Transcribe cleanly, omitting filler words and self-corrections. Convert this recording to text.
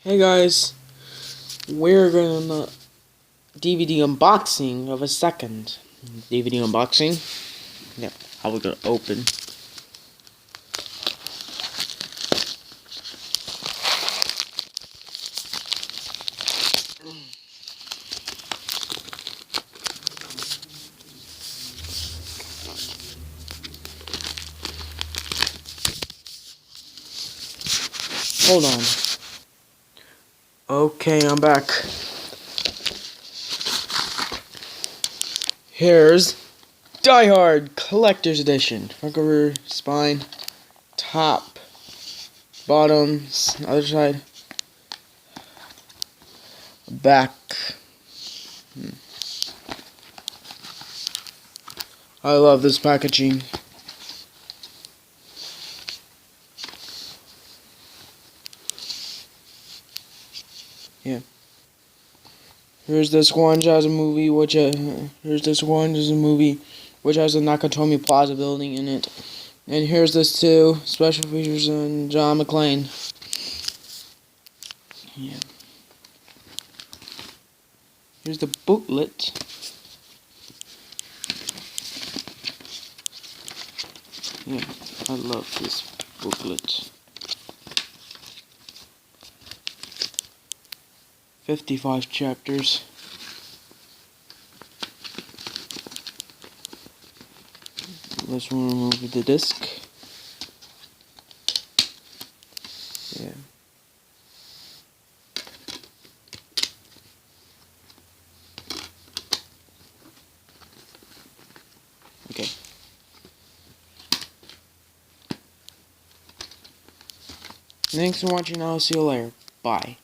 Hey guys, we're gonna DVD unboxing of a second DVD unboxing. Yeah, how we're gonna open. Hold on. Okay, I'm back. Here's Die Hard Collector's Edition. Front cover, spine, top, bottom, other side, back. I love this packaging. Yeah. Here's this one as a movie, which here's this one as a movie, which has the Nakatomi Plaza building in it. And here's this too, special features on John McClane. Yeah. Here's the booklet. Yeah, I love this booklet. 55 chapters. Let's remove the disc. Yeah. Okay. Thanks for watching. I'll see you later. Bye.